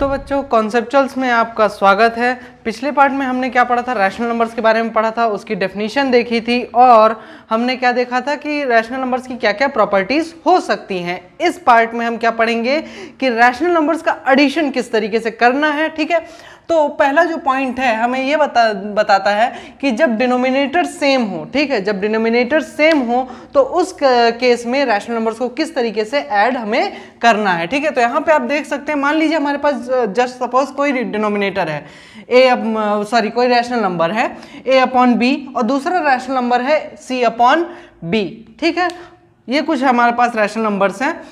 तो बच्चों कॉन्सेप्चुअल्स में आपका स्वागत है। पिछले पार्ट में हमने क्या पढ़ा था, रैशनल नंबर्स के बारे में पढ़ा था, उसकी डेफिनेशन देखी थी और हमने क्या देखा था कि रैशनल नंबर्स की क्या क्या प्रॉपर्टीज हो सकती हैं। इस पार्ट में हम क्या पढ़ेंगे कि रैशनल नंबर्स का एडिशन किस तरीके से करना है। ठीक है, तो पहला जो पॉइंट है हमें ये बताता है कि जब डिनोमिनेटर सेम हो, ठीक है, जब डिनोमिनेटर सेम हो तो उस केस में रैशनल नंबर्स को किस तरीके से ऐड हमें करना है। ठीक है, तो यहाँ पे आप देख सकते हैं, मान लीजिए हमारे पास जस्ट सपोज कोई डिनोमिनेटर है कोई रैशनल नंबर है a अपॉन बी और दूसरा रैशनल नंबर है c अपॉन बी। ठीक है, ये कुछ हमारे पास रैशनल नंबर्स हैं।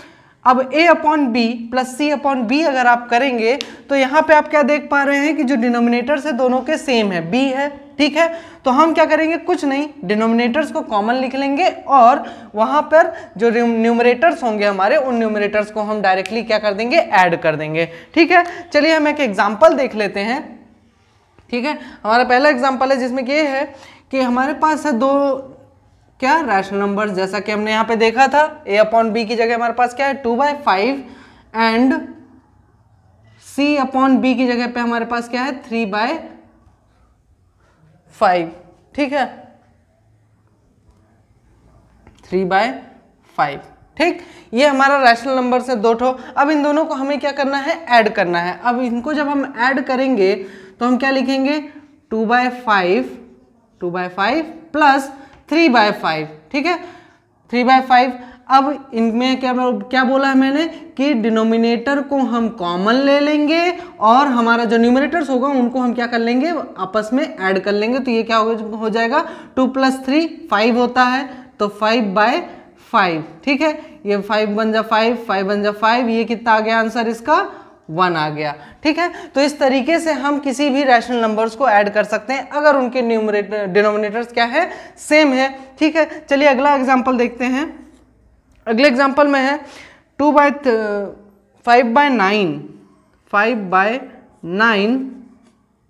अब a upon B plus c upon B अगर आप करेंगे तो यहाँ पे आप क्या देख पा रहे हैं कि जो डिनोमिनेटर्स है दोनों के सेम है, b है। ठीक है, तो हम क्या करेंगे, कुछ नहीं, डिनोमिनेटर्स को कॉमन लिख लेंगे और वहां पर जो न्यूमरेटर्स होंगे हमारे, उन न्यूमरेटर्स को हम डायरेक्टली क्या कर देंगे, ऐड कर देंगे। ठीक है, चलिए हम एक एग्जांपल देख लेते हैं। ठीक है, हमारा पहला एग्जांपल है जिसमें ये है कि हमारे पास है दो क्या रैशनल नंबर्स, जैसा कि हमने यहाँ पे देखा था a अपॉन बी की जगह हमारे पास क्या है 2/5 एंड c अपॉन बी की जगह पे हमारे पास क्या है 3/5। ठीक है, 3/5। ठीक, ये हमारा रैशनल नंबर से दो ठो। अब इन दोनों को हमें क्या करना है, ऐड करना है। अब इनको जब हम ऐड करेंगे तो हम क्या लिखेंगे 2/5 प्लस 3/5। ठीक है, 3/5। अब इनमें क्या बोला है मैंने कि डिनोमिनेटर को हम कॉमन ले लेंगे और हमारा जो न्यूमरेटर्स होगा उनको हम क्या कर लेंगे, आपस में ऐड कर लेंगे। तो ये क्या हो जाएगा 2 + 3 5 होता है, तो 5/5। ठीक है, ये 5 बन जा 5, 5 बन जा 5, ये कितना आ गया आंसर इसका 1 आ गया। ठीक है, तो इस तरीके से हम किसी भी रैशनल नंबर्स को ऐड कर सकते हैं अगर उनके डिनोमिनेटर्स क्या है, सेम है। ठीक है, चलिए अगला एग्जांपल देखते हैं। अगले एग्जांपल में है 5/9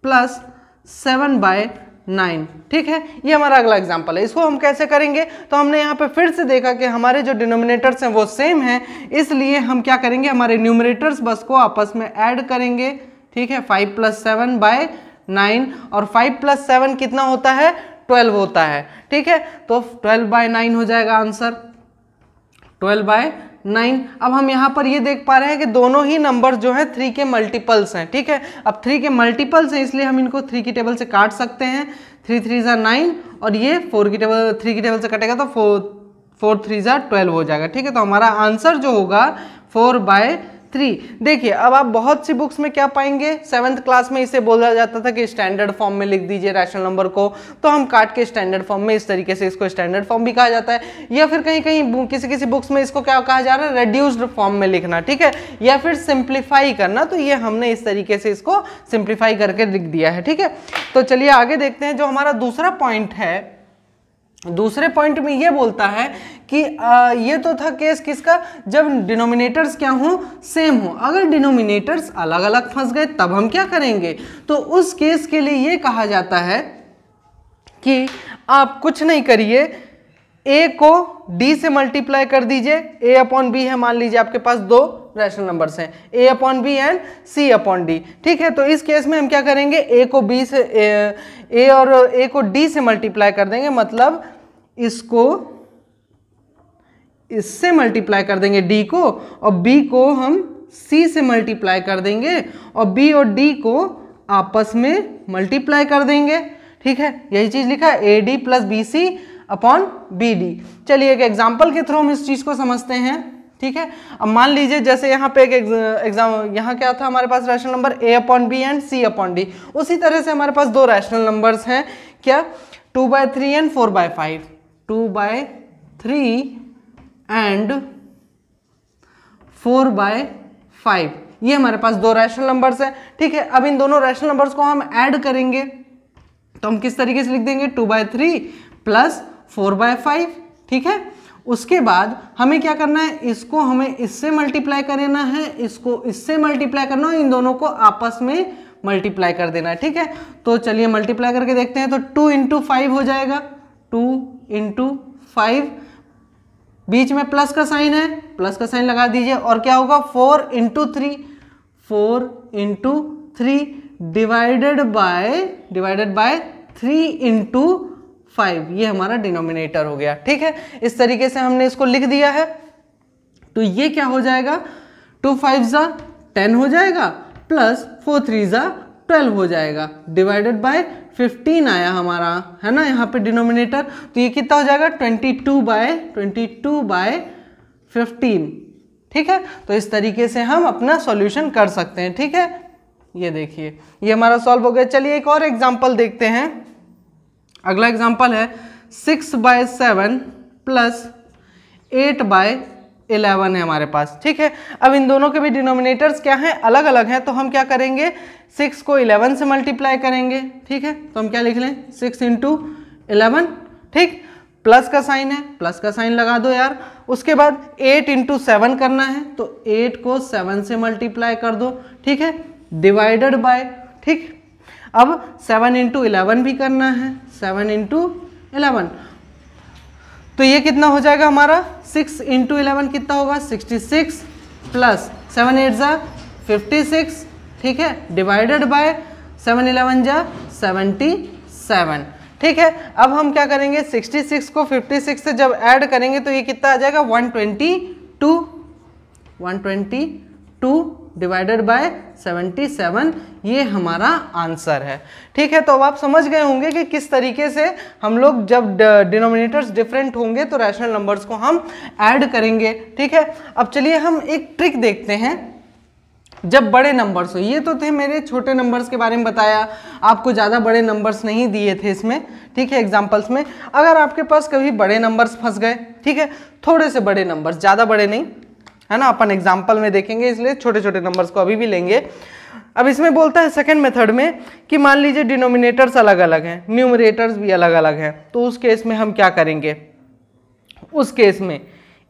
प्लस 7/9। ठीक है, ये हमारा अगला एग्जांपल है। इसको हम कैसे करेंगे, तो हमने यहाँ पे फिर से देखा कि हमारे जो डिनोमिनेटर्स हैं वो सेम हैं, इसलिए हम क्या करेंगे, हमारे न्यूमरेटर्स बस को आपस में ऐड करेंगे। ठीक है, 5 + 7/9 और 5 + 7 कितना होता है 12 होता है। ठीक है, तो 12/9 हो जाएगा आंसर, 12/9। अब हम यहाँ पर ये देख पा रहे हैं कि दोनों ही नंबर जो है 3 के मल्टीपल्स हैं। ठीक है, अब 3 के मल्टीपल्स हैं इसलिए हम इनको 3 की टेबल से काट सकते हैं। 3 3 = 9 और ये 3 की टेबल से कटेगा तो 4 3 = 12 हो जाएगा। ठीक है, तो हमारा आंसर जो होगा 4/3। देखिए, अब आप बहुत सी बुक्स में क्या पाएंगे, 7th क्लास में इसे बोला जाता था कि स्टैंडर्ड फॉर्म में लिख दीजिए रैशनल नंबर को, तो हम काट के स्टैंडर्ड फॉर्म में, इस तरीके से इसको स्टैंडर्ड फॉर्म भी कहा जाता है, या फिर कहीं कहीं किसी बुक्स में इसको क्या कहा जा रहा है, रेड्यूस्ड फॉर्म में लिखना। ठीक है, या फिर सिंप्लीफाई करना, तो ये हमने इस तरीके से इसको सिंप्लीफाई करके लिख दिया है। ठीक है, तो चलिए आगे देखते हैं। जो हमारा दूसरा पॉइंट है, दूसरे पॉइंट में ये बोलता है कि ये तो था केस किसका, जब डिनोमिनेटर्स क्या हो, सेम हो। अगर डिनोमिनेटर्स अलग अलग फंस गए तब हम क्या करेंगे, तो उस केस के लिए ये कहा जाता है कि आप कुछ नहीं करिए, a को d से मल्टीप्लाई कर दीजिए। a अपॉन बी है, मान लीजिए आपके पास दो रैशनल नंबर्स हैं a upon B and c upon D. ठीक है, तो इस केस में हम क्या करेंगे, a को b से a और a को d से मल्टीप्लाई कर देंगे, मतलब इसको इससे मल्टीप्लाई कर देंगे d को, और b को हम c से मल्टीप्लाई कर देंगे और b और d को आपस में मल्टीप्लाई कर देंगे। ठीक है, यही चीज लिखा है AD + BC अपॉन BD। चलिए एक एग्जाम्पल के थ्रू हम इस चीज को समझते हैं। ठीक है, अब मान लीजिए जैसे यहाँ पे एक एग्जाम, यहाँ क्या था हमारे पास rational number a upon B and c upon d. उसी तरह से हमारे पास दो रैशनल नंबर्स हैं, क्या 2/3 एंड 4/5, 2/3 एंड 4/5, ये हमारे पास दो रैशनल नंबर्स हैं। ठीक है, अब इन दोनों रैशनल नंबर्स को हम ऐड करेंगे तो हम किस तरीके से लिख देंगे 2/3 प्लस 4/5। ठीक है, उसके बाद हमें क्या करना है, इसको हमें इससे मल्टीप्लाई करना है, इसको इससे मल्टीप्लाई करना है, इन दोनों को आपस में मल्टीप्लाई कर देना है। ठीक है, तो चलिए मल्टीप्लाई करके देखते हैं। तो 2 × 5 हो जाएगा, 2 × 5, बीच में प्लस का साइन है, प्लस का साइन लगा दीजिए, और क्या होगा 4 × 3, 4 इंटू 3 डिवाइडेड बाय 3 इंटू 5, ये हमारा डिनोमिनेटर हो गया। ठीक है, इस तरीके से हमने इसको लिख दिया है। तो ये क्या हो जाएगा, 2 5 जा 10 हो जाएगा, प्लस 4 3 जा 12 हो जाएगा, डिवाइडेड बाय 15 आया हमारा, है ना, यहाँ पे डिनोमिनेटर। तो ये कितना हो जाएगा, 22 बाय 15। ठीक है, तो इस तरीके से हम अपना सॉल्यूशन कर सकते हैं। ठीक है, ये देखिए ये हमारा सॉल्व हो गया। चलिए एक और एग्जांपल देखते हैं। अगला एग्जांपल है 6 बाय 7 प्लस 8 बाय 11 है हमारे पास। ठीक है, अब इन दोनों के भी डिनोमिनेटर्स क्या हैं, अलग अलग हैं। तो हम क्या करेंगे, 6 को 11 से मल्टीप्लाई करेंगे। ठीक है, तो हम क्या लिख लें, 6 इंटू 11। ठीक, प्लस का साइन है, प्लस का साइन लगा दो यार। उसके बाद 8 इंटू 7 करना है, तो 8 को 7 से मल्टीप्लाई कर दो। ठीक है, डिवाइडेड बाय, ठीक, अब 7 इंटू 11 भी करना है, 7 इंटू 11। तो ये कितना हो जाएगा हमारा, 6 इंटू 11 कितना होगा, 66 प्लस 7 8 जा 56। ठीक है, डिवाइडेड बाय 7 11 जा 77। ठीक है, अब हम क्या करेंगे, 66 को 56 से जब ऐड करेंगे तो ये कितना आ जाएगा, 122 डिवाइडेड बाय 77, ये हमारा आंसर है। ठीक है, तो अब आप समझ गए होंगे कि किस तरीके से हम लोग जब डिनोमिनेटर्स डिफरेंट होंगे तो रैशनल नंबर्स को हम ऐड करेंगे। ठीक है, अब चलिए हम एक ट्रिक देखते हैं जब बड़े नंबर्स हो। ये तो थे मेरे छोटे नंबर्स के बारे में बताया, आपको ज़्यादा बड़े नंबर्स नहीं दिए थे इसमें। ठीक है, एग्जाम्पल्स में अगर आपके पास कभी बड़े नंबर्स फंस गए, ठीक है, थोड़े से बड़े नंबर्स, ज़्यादा बड़े नहीं, है ना, अपन एग्जाम्पल में देखेंगे, इसलिए छोटे छोटे नंबर्स को अभी भी लेंगे। अब इसमें बोलता है सेकंड मेथड में कि मान लीजिए डिनोमिनेटर्स अलग अलग हैं, न्यूमरेटर्स भी अलग अलग हैं, तो उस केस में हम क्या करेंगे, उस केस में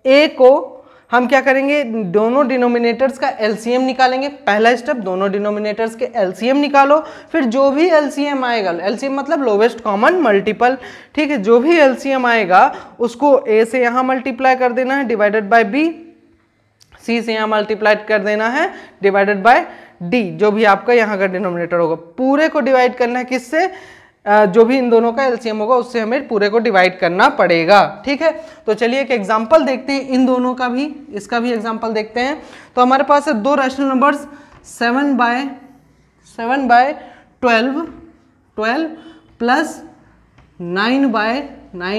ए को हम क्या करेंगे, दोनों डिनोमिनेटर्स का एलसीएम निकालेंगे। पहला स्टेप, दोनों डिनोमिनेटर्स के एलसीएम निकालो, फिर जो भी एलसीएम आएगा, एलसीएम मतलब लोवेस्ट कॉमन मल्टीपल, ठीक है, जो भी एलसीएम आएगा उसको ए से यहाँ मल्टीप्लाई कर देना है, डिवाइडेड बाय बी, सी से यहाँ मल्टीप्लाई कर देना है, डिवाइडेड बाय डी, जो भी आपका यहाँ का डिनोमिनेटर होगा। पूरे को डिवाइड करना है किससे, जो भी इन दोनों का एलसीएम होगा उससे हमें पूरे को डिवाइड करना पड़ेगा। ठीक है, तो चलिए एक एग्जांपल देखते हैं इन दोनों का भी, इसका भी एग्जांपल देखते हैं। तो हमारे पास है दो रैशनल नंबर्स 7 बाय 12 प्लस 9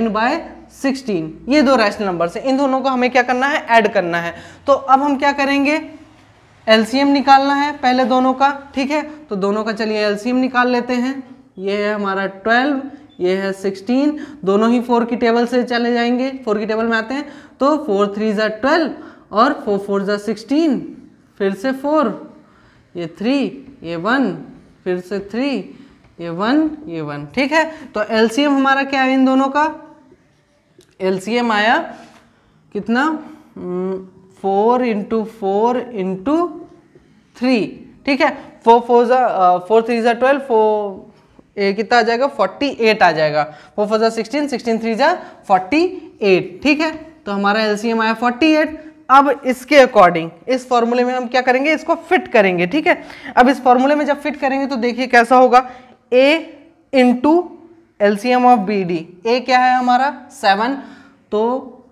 बाय 16, ये दो रैशनल नंबर्स हैं। इन दोनों को हमें क्या करना है, ऐड करना है। तो अब हम क्या करेंगे, एलसीएम निकालना है पहले दोनों का। ठीक है, तो दोनों का चलिए एलसीएम निकाल लेते हैं। ये है हमारा 12, ये है 16, दोनों ही 4 की टेबल से चले जाएंगे, 4 की टेबल में आते हैं। तो 4 3 जा 12 और 4 4 जा 16, फिर से 4, ये 3, ये 1, फिर से 3, ये 1, ये 1। ठीक है, तो एलसीएम हमारा क्या है इन दोनों का, एलसीएम आया कितना, 4 इंटू 4 इंटू 3। ठीक है, 4 3 जा 12, 4 ए कितना आ जाएगा, 48 आ जाएगा, 4 4 जा 16, 16 3 जा 48। ठीक है, तो हमारा एलसीएम आया 48। अब इसके अकॉर्डिंग इस फॉर्मूले में हम क्या करेंगे, इसको फिट करेंगे। ठीक है, अब इस फॉर्मूले में जब फिट करेंगे तो देखिए कैसा होगा, a into LCM of b d. A क्या है हमारा 7, तो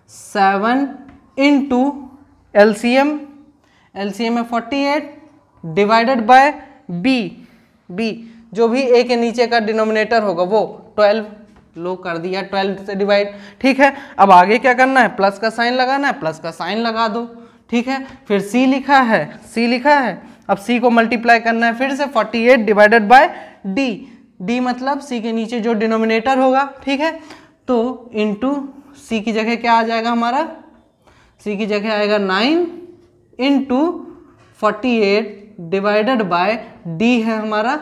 7 इंटू एलसीएम है 48 डिवाइडेड बाय बी, जो भी ए के नीचे का डिनोमिनेटर होगा वो 12, लो कर दिया 12 से डिवाइड। ठीक है, अब आगे क्या करना है, प्लस का साइन लगाना है, प्लस का साइन लगा दो। ठीक है, फिर सी लिखा है, अब सी को मल्टीप्लाई करना है फिर से 48 डिवाइडेड बाय डी मतलब सी के नीचे जो डिनोमिनेटर होगा। ठीक है, तो इंटू सी की जगह क्या आ जाएगा हमारा, सी की जगह आएगा 9 इंटू 48 डिवाइडेड बाय डी है हमारा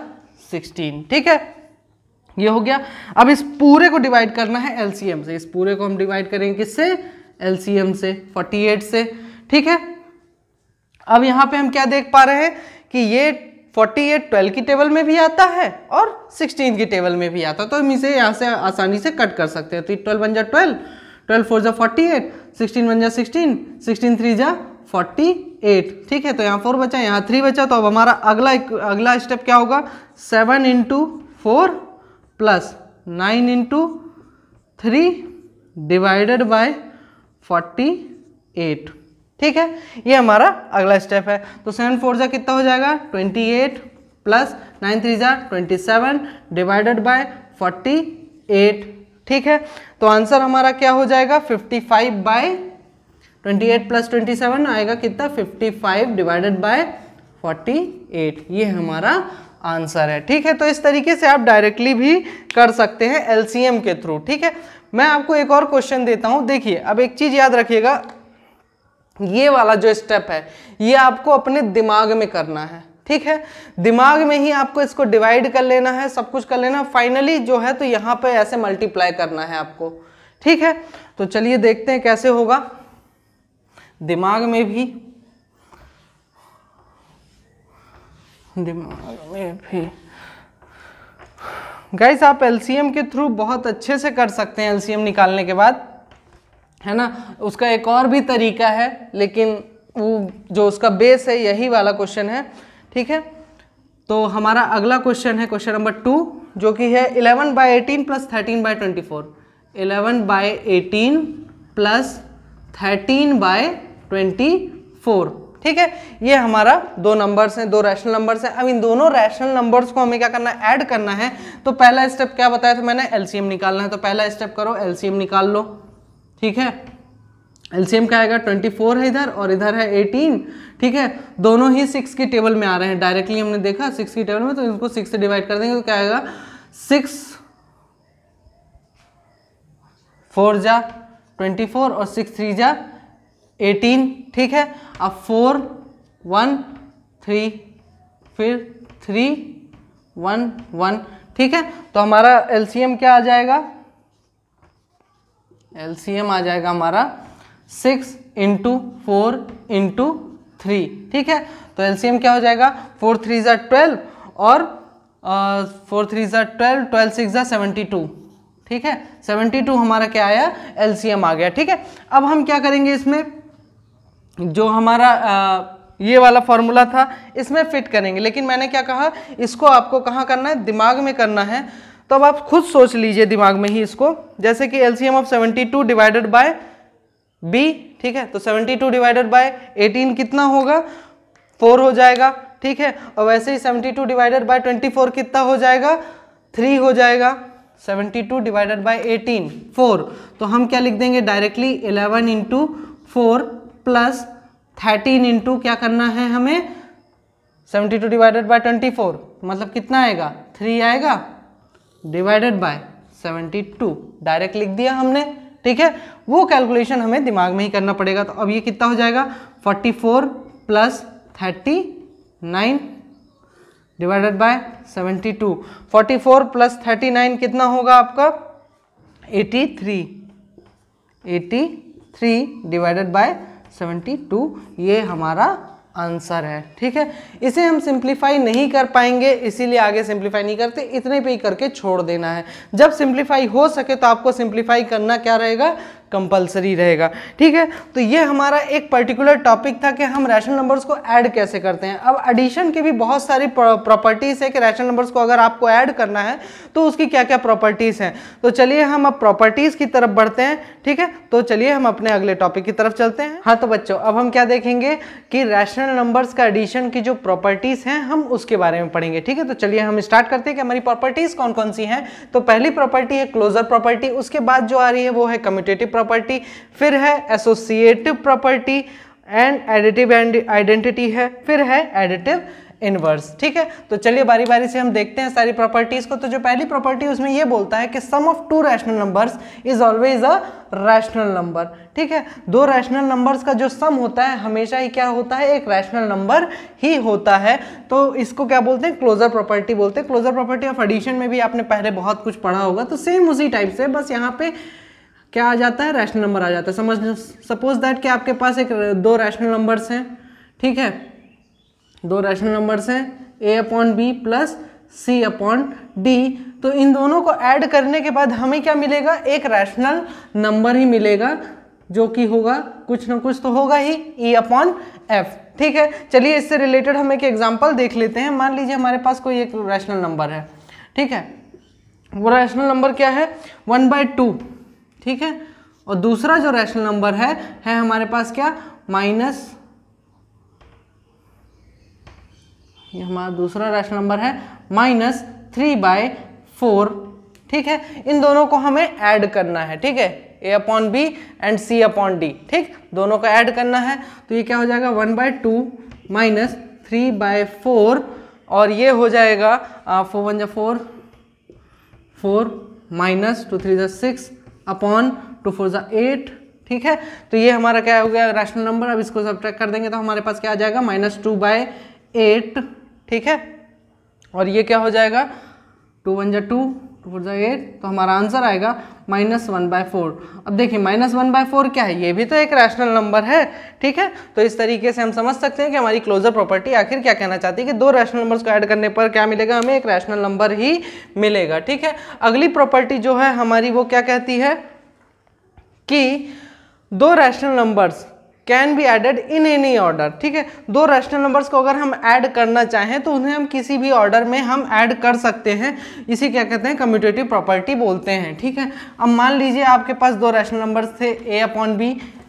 16। ठीक है, ये हो गया। अब इस पूरे को डिवाइड करना है एलसीएम से, इस पूरे को हम डिवाइड करेंगे किससे, एलसीएम से, 48 से। ठीक है, अब यहाँ पे हम क्या देख पा रहे हैं कि ये 48 12 की टेबल में भी आता है और 16 की टेबल में भी आता है, तो हम इसे यहाँ से आसानी से कट कर सकते हैं। तो 12 बन जा 12 4 जा 48, 16 बन जा 16 3 जा 48 48, ठीक है। तो यहाँ 4 बचा, यहाँ 3 बचा, तो अब हमारा अगला स्टेप क्या होगा, 7 × 4 प्लस 9 × 3 डिवाइडेड बाय 48, ठीक है। ये हमारा अगला स्टेप है। तो 7 4 जा कितना हो जाएगा, 28 प्लस 9 3 जा 27 डिवाइडेड बाय 48, ठीक है। तो आंसर हमारा क्या हो जाएगा, 55/28 प्लस 27 आएगा कितना, 55 डिवाइडेड बाय 48, ये हमारा आंसर है, ठीक है। तो इस तरीके से आप डायरेक्टली भी कर सकते हैं एलसीएम के थ्रू, ठीक है। मैं आपको एक और क्वेश्चन देता हूं, देखिए अब एक चीज याद रखिएगा, ये वाला जो स्टेप है ये आपको अपने दिमाग में करना है, ठीक है। दिमाग में ही आपको इसको डिवाइड कर लेना है, सब कुछ कर लेना, फाइनली जो है तो यहाँ पे ऐसे मल्टीप्लाई करना है आपको, ठीक है। तो चलिए देखते हैं कैसे होगा दिमाग में भी। गाइस आप एलसीएम के थ्रू बहुत अच्छे से कर सकते हैं एलसीएम निकालने के बाद, है ना। उसका एक और भी तरीका है, लेकिन वो जो उसका बेस है यही वाला क्वेश्चन है, ठीक है। तो हमारा अगला क्वेश्चन है क्वेश्चन नंबर 2, जो कि है 11/18 प्लस 13/24। 11/18 प्लस 13/24, ठीक है। ये हमारा दो नंबर्स हैं, दो रैशनल नंबर्स हैं। अब इन दोनों रैशनल नंबर्स को हमें क्या करना है, ऐड करना है। तो पहला स्टेप क्या बताया था मैंने, एलसीएम निकालना है। तो पहला स्टेप करो, एलसीएम निकाल लो, ठीक है। एलसीएम क्या आएगा, 24 है इधर और इधर है 18, ठीक है। दोनों ही 6 की टेबल में आ रहे हैं, डायरेक्टली हमने देखा 6 की टेबल में, तो इनको 6 से डिवाइड कर देंगे तो क्या आएगा, 6 4 जा 24 और 6 3 जा 18, ठीक है। अब 4 1 3 फिर 3 1 1, ठीक है। तो हमारा एलसीएम क्या आ जाएगा, एलसीएम आ जाएगा हमारा 6 × 4 × 3, ठीक है। तो एलसीएम क्या हो जाएगा, 4 3 जा 12 और 4 3 जा 12, 12 6 जा 72, ठीक है। 72 हमारा क्या आया, एलसीएम आ गया, ठीक है। अब हम क्या करेंगे, इसमें जो हमारा ये वाला फॉर्मूला था इसमें फिट करेंगे, लेकिन मैंने क्या कहा, इसको आपको कहाँ करना है, दिमाग में करना है। तो अब आप खुद सोच लीजिए दिमाग में ही इसको, जैसे कि LCM of 72 divided by B, ठीक है। तो 72 डिवाइडेड बाय 18 कितना होगा, 4 हो जाएगा, ठीक है। और वैसे ही 72 डिवाइडेड बाय 24 कितना हो जाएगा, 3 हो जाएगा। 72 डिवाइडेड बाय 18 4, तो हम क्या लिख देंगे डायरेक्टली, 11 × 4 प्लस 13 × क्या करना है हमें, 72 डिवाइडेड बाय 24 मतलब कितना आएगा, 3 आएगा, डिवाइडेड बाय 72, डायरेक्ट लिख दिया हमने, ठीक है। वो कैलकुलेशन हमें दिमाग में ही करना पड़ेगा। तो अब ये कितना हो जाएगा, 44 प्लस 39 डिवाइडेड बाय 72। 44 प्लस 39 कितना होगा आपका, 83 डिवाइडेड बाय 72, ये हमारा आंसर है, ठीक है। इसे हम सिंप्लीफाई नहीं कर पाएंगे, इसीलिए आगे सिंप्लीफाई नहीं करते, इतने पे ही करके छोड़ देना है। जब सिंप्लीफाई हो सके तो आपको सिंप्लीफाई करना क्या रहेगा, कंपलसरी रहेगा, ठीक है। तो ये हमारा एक पर्टिकुलर टॉपिक था कि हम रैशनल नंबर्स को ऐड कैसे करते हैं। अब एडिशन की भी बहुत सारी प्रॉपर्टीज है कि रैशनल नंबर्स को अगर आपको ऐड करना है तो उसकी क्या क्या प्रॉपर्टीज हैं। तो चलिए हम अब प्रॉपर्टीज की तरफ बढ़ते हैं, ठीक है। तो चलिए हम अपने अगले टॉपिक की तरफ चलते हैं। हाँ तो बच्चों, अब हम क्या देखेंगे कि रैशनल नंबर्स का एडिशन की जो प्रॉपर्टीज हैं हम उसके बारे में पढ़ेंगे, ठीक है। तो चलिए हम स्टार्ट करते हैं कि हमारी प्रॉपर्टीज कौन कौन सी हैं। तो पहली प्रॉपर्टी है क्लोजर प्रॉपर्टी, उसके बाद जो आ रही है वो है कम्यूटेटिव प्रॉपर्टी, फिर है associative property and additive identity है, फिर है एडिटिव इनवर्स, ठीक है। तो चलिए बारी बारी से हम देखते हैं सारी प्रॉपर्टीज को। तो जो पहली प्रॉपर्टी उसमें ये बोलता है कि sum of two rational numbers is always a rational number, ठीक है। दो रैशनल नंबर्स का जो सम होता है हमेशा ही क्या होता है, एक रैशनल नंबर ही होता है। तो इसको क्या बोलते हैं, क्लोजर प्रॉपर्टी बोलते हैं। क्लोजर प्रॉपर्टी ऑफ एडिशन में भी आपने पहले बहुत कुछ पढ़ा होगा, तो सेम उसी टाइप से, बस यहाँ पे क्या आ जाता है, रैशनल नंबर आ जाता है। समझ सपोज दैट कि आपके पास एक दो रैशनल नंबर्स हैं, ठीक है। दो रैशनल नंबर्स हैं a/b प्लस c/d। तो इन दोनों को ऐड करने के बाद हमें क्या मिलेगा, एक रैशनल नंबर ही मिलेगा, जो कि होगा कुछ ना कुछ तो होगा ही E/F। ठीक है, चलिए इससे रिलेटेड हम एक एग्जांपल देख लेते हैं। मान लीजिए हमारे पास कोई एक रैशनल नंबर है, ठीक है, वो रैशनल नंबर क्या है 1/2, ठीक है, और दूसरा जो रैशनल नंबर है हमारे पास क्या माइनस, ये हमारा दूसरा रैशनल नंबर है -3/4। ठीक है, इन दोनों को हमें ऐड करना है, ठीक है, A/B एंड C/D, ठीक, दोनों को ऐड करना है। तो ये क्या हो जाएगा 1/2 माइनस 3/4 और ये हो जाएगा 4 1 4 4 माइनस 2 3 6 अपॉन 2 4 8। ठीक है, तो ये हमारा क्या हो गया रैशनल नंबर। अब इसको सब्ट्रैक्ट कर देंगे तो हमारे पास क्या आ जाएगा -2/8। ठीक है, और ये क्या हो जाएगा 2 1 2 2 4 8, तो हमारा आंसर आएगा -1/4। अब देखिए -1/4 क्या है, ये भी तो एक रैशनल नंबर है। ठीक है, तो इस तरीके से हम समझ सकते हैं कि हमारी क्लोजर प्रॉपर्टी आखिर क्या कहना चाहती है कि दो रैशनल नंबर्स को ऐड करने पर क्या मिलेगा, हमें एक रैशनल नंबर ही मिलेगा। ठीक है, अगली प्रॉपर्टी जो है हमारी वो क्या कहती है कि दो rational numbers can be added in any order. ठीक है, दो रैशनल नंबर्स को अगर हम ऐड करना चाहें तो उन्हें हम किसी भी ऑर्डर में हम ऐड कर सकते हैं। इसी क्या कहते हैं कम्यूटेटिव प्रॉपर्टी बोलते हैं। ठीक है, अब मान लीजिए आपके पास दो रैशनल नंबर्स थे A/B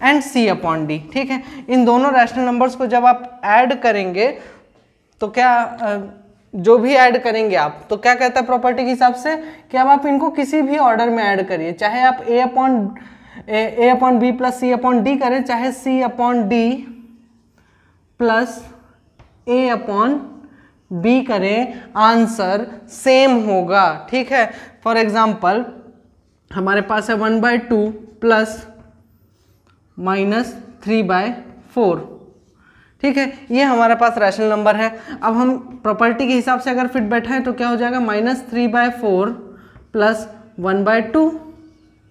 एंड C/D। ठीक है, इन दोनों रैशनल नंबर्स को जब आप ऐड करेंगे तो क्या जो भी ऐड करेंगे आप तो क्या कहता है प्रॉपर्टी के हिसाब से कि अब आप इनको किसी भी ऑर्डर में ऐड करिए, चाहे आप A/B प्लस C/D करें, चाहे C/D प्लस A/B करें, आंसर सेम होगा। ठीक है, फॉर एग्जाम्पल हमारे पास है 1/2 प्लस -3/4। ठीक है, ये हमारे पास रैशनल नंबर है। अब हम प्रॉपर्टी के हिसाब से अगर फिट बैठाएं तो क्या हो जाएगा -3/4 प्लस 1/2।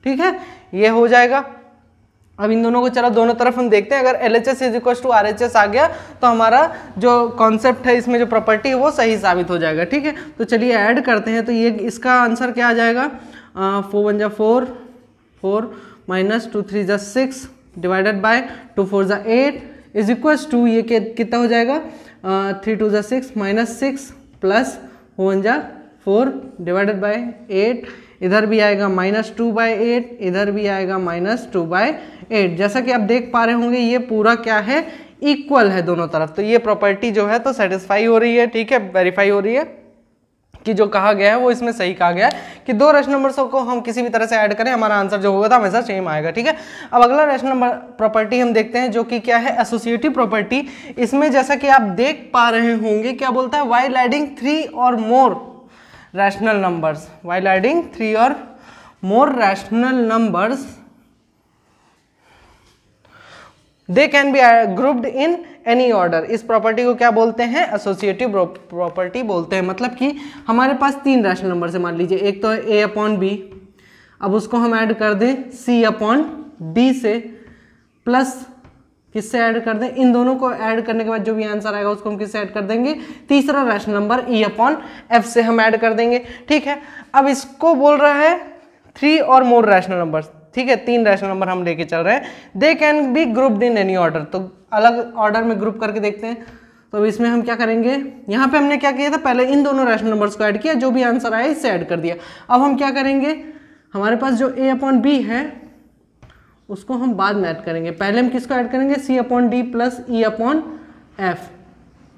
ठीक है, ये हो जाएगा। अब इन दोनों को चलो दोनों तरफ हम देखते हैं, अगर LHS = RHS आ गया तो हमारा जो कॉन्सेप्ट है इसमें जो प्रॉपर्टी है वो सही साबित हो जाएगा। ठीक है, तो चलिए ऐड करते हैं। तो ये इसका आंसर क्या आ जाएगा 4 1 4 4 minus 2 3 6 divided by 2 4 8 is equals to ये कितना हो जाएगा 3 2 6 -6 प्लस 1 4 डिवाइडेड बाय 8, इधर भी आएगा -2/8, इधर भी आएगा -2/8। जैसा कि आप देख पा रहे होंगे ये पूरा क्या है इक्वल है दोनों तरफ। तो ये प्रॉपर्टी जो है तो सेटिस्फाई हो रही है। ठीक है, वेरीफाई हो रही है कि जो कहा गया है वो इसमें सही कहा गया है कि दो रैशनल नंबर्स को हम किसी भी तरह से ऐड करें हमारा आंसर जो होगा हमेशा सेम आएगा। ठीक है, अब अगला रैशनल नंबर प्रॉपर्टी हम देखते हैं जो कि क्या है एसोसिएटिव प्रॉपर्टी। इसमें जैसा कि आप देख पा रहे होंगे क्या बोलता है व्हाइल एडिंग 3 और more rational numbers, while adding 3 और more rational numbers they can be grouped in any order. इस प्रॉपर्टी को क्या बोलते हैं एसोसिएटिव प्रॉपर्टी बोलते हैं। मतलब कि हमारे पास तीन रैशनल नंबर से, मान लीजिए एक तो है A/B, अब उसको हम ऐड कर दें C/D से, प्लस किससे ऐड कर दें, इन दोनों को ऐड करने के बाद जो भी आंसर आएगा उसको हम किससे ऐड कर देंगे, तीसरा रैशनल नंबर E/F से हम ऐड कर देंगे। ठीक है, अब इसको बोल रहा है 3 और मोर रैशनल नंबर्स। ठीक है, तीन रैशनल नंबर हम लेके चल रहे हैं, they can be grouped in any order. तो अलग ऑर्डर में ग्रुप करके देखते हैं। तो इसमें हम क्या करेंगे, यहाँ पे हमने क्या किया था पहले इन दोनों रैशनल नंबर्स को ऐड किया, जो भी आंसर आया इससे ऐड कर दिया। अब हम क्या करेंगे, हमारे पास जो A/B है उसको हम बाद में ऐड करेंगे, पहले हम किसको ऐड करेंगे C/D प्लस E/F।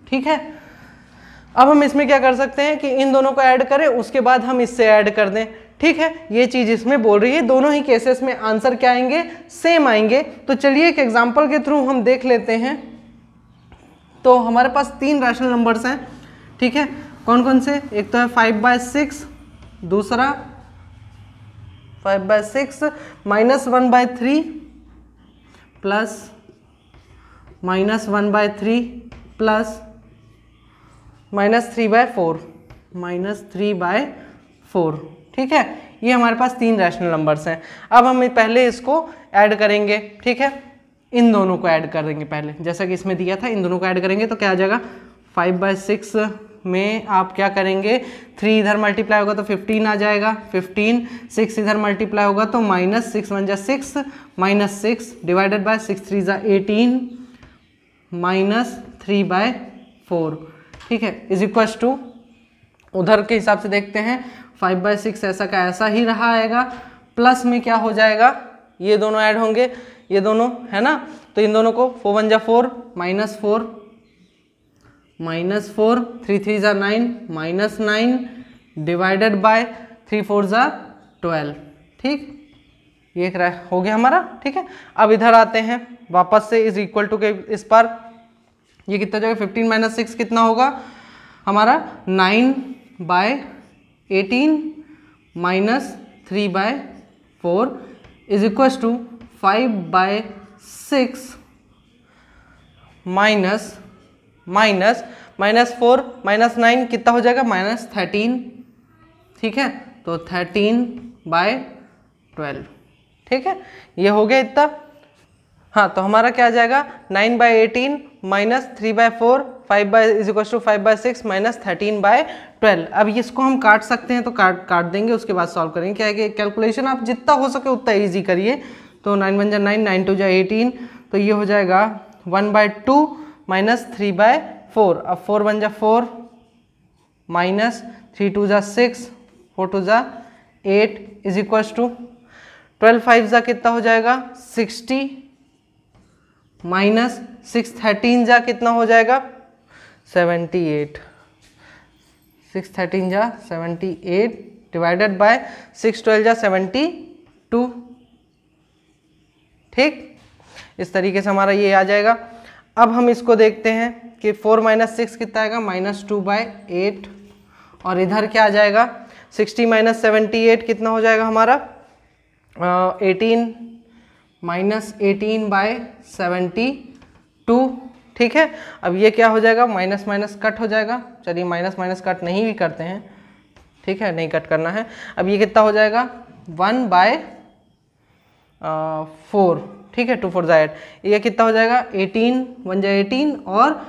ठीक है, अब हम इसमें क्या कर सकते हैं कि इन दोनों को ऐड करें उसके बाद हम इससे ऐड कर दें। ठीक है, ये चीज इसमें बोल रही है, दोनों ही केसेस में आंसर क्या आएंगे सेम आएंगे। तो चलिए एक एग्जांपल के थ्रू हम देख लेते हैं। तो हमारे पास तीन रैशनल नंबर्स हैं। ठीक है, कौन कौन से, एक तो है 5/6, दूसरा 5/6 -1/3 प्लस -1/3 प्लस -3/4 ठीक है, ये हमारे पास तीन रैशनल नंबर्स हैं। अब हम पहले इसको ऐड करेंगे। ठीक है, इन दोनों को ऐड कर देंगे पहले, जैसा कि इसमें दिया था इन दोनों को ऐड करेंगे तो क्या आ जाएगा 5/6 में आप क्या करेंगे, 3 इधर मल्टीप्लाई होगा तो 15 आ जाएगा, 15, 6 इधर मल्टीप्लाई होगा तो माइनस 6 1 जा 6, माइनस 6 डिवाइडेड बाय 6 3 जा 18 माइनस 3/4, ठीक है, इज इक्वल्स टू उधर के हिसाब से देखते हैं 5/6 ऐसा का ऐसा ही रहा आएगा, प्लस में क्या हो जाएगा, ये दोनों ऐड होंगे, ये दोनों है ना, तो इन दोनों को 4 1 जा 4 -4 -4 3 3 जा 9 -9 डिवाइडेड बाय 3 4 जा 12, ठीक, ये हो गया हमारा, ठीक है। अब इधर आते हैं वापस से इज इक्वल टू के इस पर, ये कितना जाएगा, 15 - 6 कितना होगा हमारा 9/18 -3/4 इज इक्वल टू 5/6 माइनस -4 -9 कितना हो जाएगा, -13, ठीक है, तो 13/12, ठीक है, ये हो गया इतना। हाँ, तो हमारा क्या आ जाएगा 9/18 -3/4 5/6 -13/12। अब इसको हम काट सकते हैं तो काट देंगे, उसके बाद सॉल्व करेंगे। क्या है कि कैलकुलेशन आप जितना हो सके उतना इजी करिए। तो 9 1 जा 9 9 2 जा 18, तो ये हो जाएगा 1/2 -3/4। अब 4 1 जा 4 -3 2 जा 6 4 2 जा 8 इज इक्वल्स टू 12 5 जा कितना हो जाएगा 60 -6 13 जा कितना हो जाएगा 78, 6 13 जा 78 डिवाइडेड बाय 6 12 जा 72, ठीक, इस तरीके से हमारा ये आ जाएगा। अब हम इसको देखते हैं कि 4 - 6 कितना आएगा -2/8, और इधर क्या आ जाएगा 60 - 78 कितना हो जाएगा हमारा 18 -18/72, ठीक है। अब ये क्या हो जाएगा माइनस माइनस कट हो जाएगा, चलिए माइनस कट नहीं भी करते हैं, ठीक है, नहीं कट करना है। अब ये कितना हो जाएगा 1/4, ठीक है, 2 4 जा 8, ये कितना हो जाएगा 18 1 जा 18 और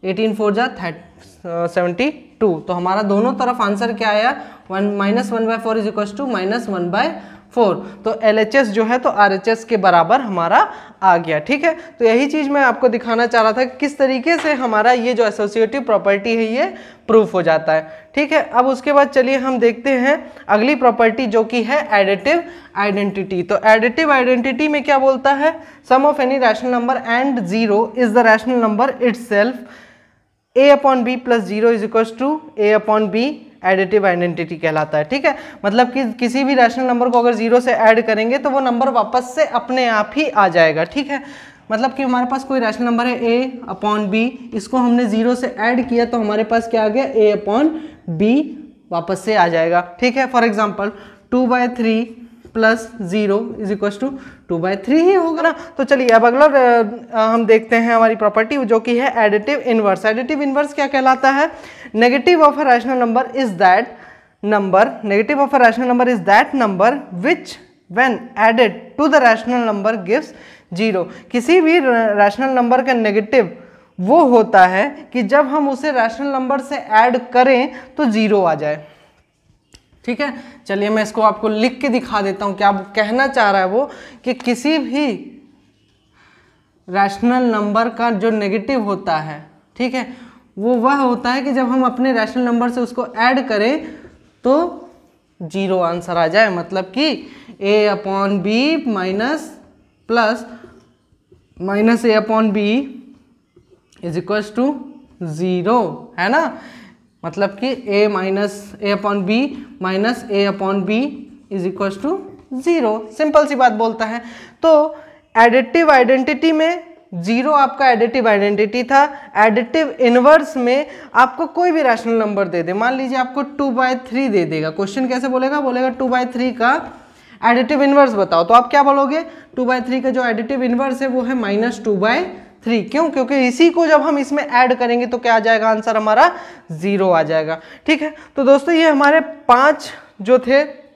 18 4 जा 72। तो हमारा दोनों तरफ आंसर क्या आया -1/4 इज इक्वल टू -1/4। तो LHS जो है तो RHS के बराबर हमारा आ गया, ठीक है। तो यही चीज़ मैं आपको दिखाना चाह रहा था कि किस तरीके से हमारा ये जो एसोसिएटिव प्रॉपर्टी है ये प्रूफ हो जाता है, ठीक है। अब उसके बाद चलिए हम देखते हैं अगली प्रॉपर्टी जो कि है एडिटिव आइडेंटिटी। तो एडिटिव आइडेंटिटी में क्या बोलता है, sum of any rational number and 0 is the rational number itself, a/b + 0 is equal to a/b additive identity कहलाता है, ठीक है। मतलब कि किसी भी रैशनल नंबर को अगर 0 से ऐड करेंगे तो वो नंबर वापस से अपने आप ही आ जाएगा, ठीक है। मतलब कि हमारे पास कोई रैशनल नंबर है a/b, इसको हमने 0 से ऐड किया तो हमारे पास क्या आ गया a/b वापस से आ जाएगा, ठीक है। For example 2/3 + 0 is equal to 2/3 ही होगा ना। तो चलिए अब अगला हम देखते हैं हमारी प्रॉपर्टी जो कि है एडिटिव इनवर्स। एडिटिव इनवर्स क्या कहलाता है, negative of a rational number is that number, negative of a rational number is that number which when added to the rational number gives 0। किसी भी रैशनल नंबर का negative वो होता है कि जब हम उसे रैशनल नंबर से ऐड करें तो 0 आ जाए, ठीक है। चलिए मैं इसको आपको लिख के दिखा देता हूं क्या कहना चाह रहा है वो, कि किसी भी रैशनल नंबर का जो नेगेटिव होता है, ठीक है, वो वह होता है कि जब हम अपने रैशनल नंबर से उसको ऐड करें तो 0 आंसर आ जाए। मतलब कि a/b minus a/b is equal to 0, है ना। मतलब कि a/b minus a/b is equal to 0, simple सी बात बोलता है। तो एडिटिव आइडेंटिटी में 0 आपका एडिटिव आइडेंटिटी था। एडिटिव इनवर्स में आपको कोई भी रैशनल नंबर दे दे, मान लीजिए आपको 2/3 दे देगा, क्वेश्चन कैसे बोलेगा, बोलेगा 2/3 का एडिटिव इनवर्स बताओ, तो आप क्या बोलोगे 2/3 का जो एडिटिव इनवर्स है वो है -2/3। क्यों, क्योंकि इसी को जब हम इसमें ऐड करेंगे तो क्या आ जाएगा आंसर हमारा 0 आ जाएगा, ठीक है। तो दोस्तों ये हमारे 5 जो थे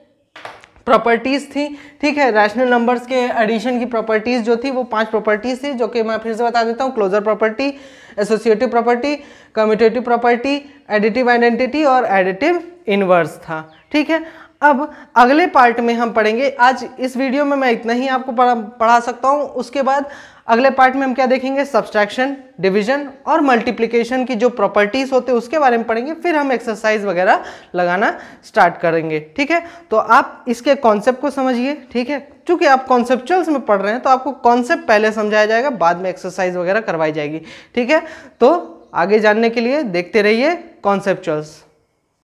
प्रॉपर्टीज थी, ठीक है, रैशनल नंबर्स के एडिशन की प्रॉपर्टीज जो थी वो 5 प्रॉपर्टीज थी, जो कि मैं फिर से बता देता हूँ, closure property, associative property, commutative property, additive identity और एडिटिव इनवर्स था। ठीक है, अब अगले पार्ट में हम पढ़ेंगे। आज इस वीडियो में मैं इतना ही आपको पढ़ा सकता हूँ। उसके बाद अगले पार्ट में हम क्या देखेंगे, सब्सट्रैक्शन, डिवीजन और मल्टीप्लिकेशन की जो प्रॉपर्टीज होते हैं उसके बारे में पढ़ेंगे। फिर हम एक्सरसाइज वगैरह लगाना स्टार्ट करेंगे। ठीक है, तो आप इसके कॉन्सेप्ट को समझिए। ठीक है, चूंकि आप कॉन्सेप्चुअल्स में पढ़ रहे हैं तो आपको कॉन्सेप्ट पहले समझाया जाएगा, बाद में एक्सरसाइज वगैरह करवाई जाएगी। ठीक है, तो आगे जानने के लिए देखते रहिए कॉन्सेप्चुअल्स।